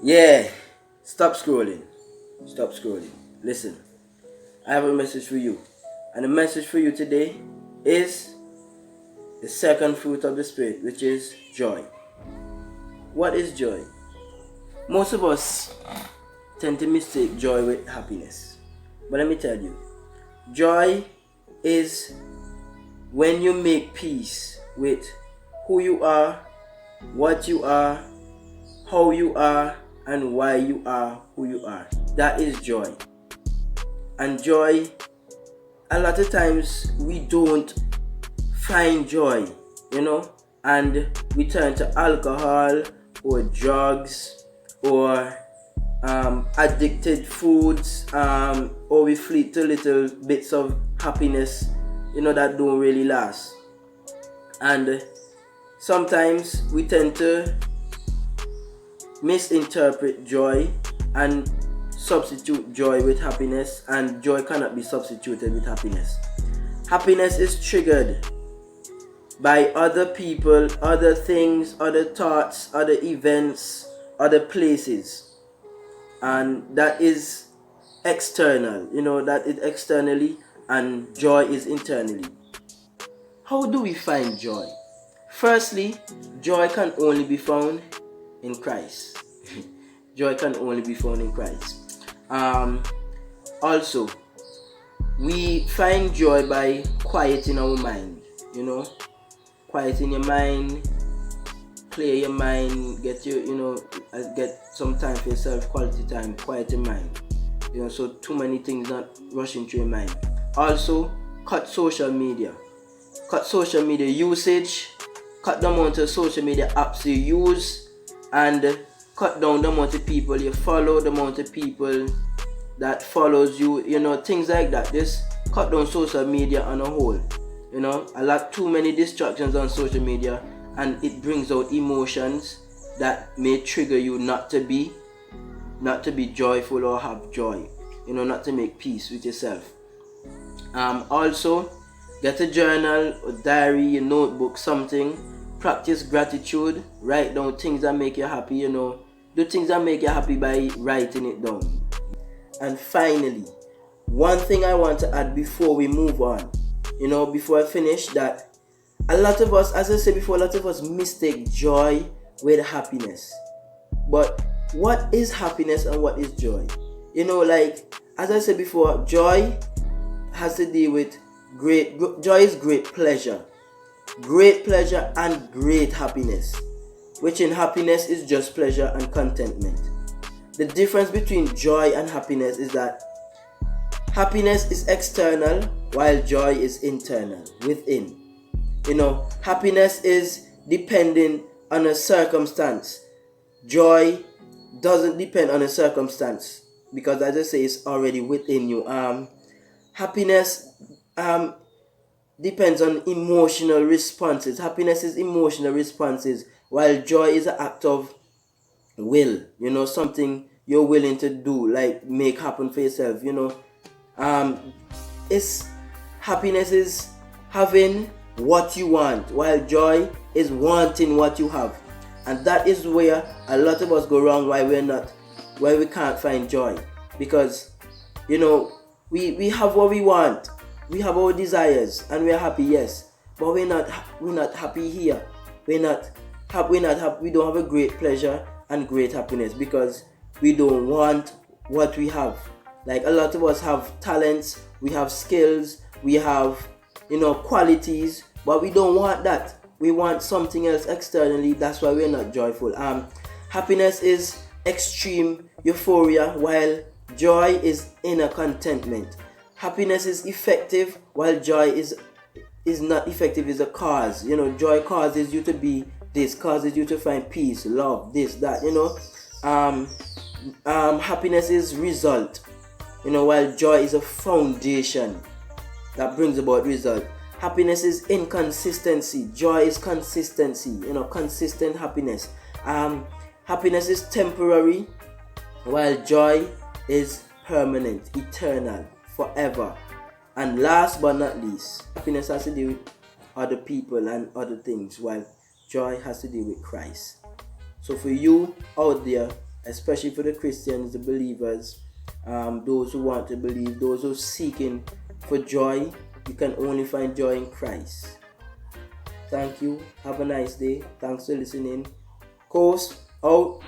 Yeah, stop scrolling. Stop scrolling. Listen, I have a message for you. And the message for you today is the second fruit of the Spirit, which is joy. What is joy? Most of us tend to mistake joy with happiness. But let me tell you, joy is when you make peace with who you are, what you are, how you are, and why you are who you are. That is joy. And joy, a lot of times we don't find joy, and we turn to alcohol or drugs or addicted foods, or we flee to little bits of happiness, that don't really last. And sometimes we tend to misinterpret joy and substitute joy with happiness, and joy cannot be substituted with happiness. Happiness is triggered by other people, other things, other thoughts, other events, other places, and that is external. That is externally, and joy is internally. How do we find joy? Firstly, joy can only be found in Christ. Joy can only be found in Christ. Also, we find joy by quieting our mind. Quieting your mind, clear your mind, get some time for yourself, quality time, quiet your mind. So too many things not rushing through your mind. Also, cut social media usage, cut the amount of social media apps you use, and cut down the amount of people you follow, the amount of people that follows you, things like that. Just cut down social media on a whole. A lot too many distractions on social media, and it brings out emotions that may trigger you not to be joyful or have joy, not to make peace with yourself. Also, get a journal, a diary, a notebook, something. Practice gratitude. Write down things that make you happy. Do things that make you happy by writing it down. And finally, one thing I want to add before we move on, before I finish, that a lot of us, as I said before, a lot of us mistake joy with happiness. But what is happiness and what is joy? As I said before, joy has to do with joy is great pleasure and great happiness, which in happiness is just pleasure and contentment. The difference between joy and happiness is that happiness is external while joy is internal, within. Happiness is depending on a circumstance. Joy doesn't depend on a circumstance, because as I say, it's already within you. Happiness depends on emotional responses. Happiness is emotional responses, while joy is an act of will. Something you're willing to do, like make happen for yourself. It's happiness is having what you want, while joy is wanting what you have. And that is where a lot of us go wrong, why we can't find joy. Because we have what we want, we have our desires, and we're happy, yes, but we're not happy here. We don't have a great pleasure and great happiness, because we don't want what we have. Like, a lot of us have talents, we have skills, we have qualities, but we don't want that. We want something else externally. That's why we're not joyful. Happiness is extreme euphoria, while joy is inner contentment. Happiness is effective, while joy is not effective. Is a cause. Joy causes you to be this, causes you to find peace, love, this, that. Happiness is result. While joy is a foundation that brings about result. Happiness is inconsistency. Joy is consistency. Consistent happiness. Happiness is temporary, while joy is permanent, eternal, forever. And last but not least, happiness has to do with other people and other things, while joy has to do with Christ. So for you out there, especially for the Christians, the believers, those who want to believe, those who are seeking for joy. You can only find joy in Christ. Thank you. Have a nice day. Thanks for listening. Coast out.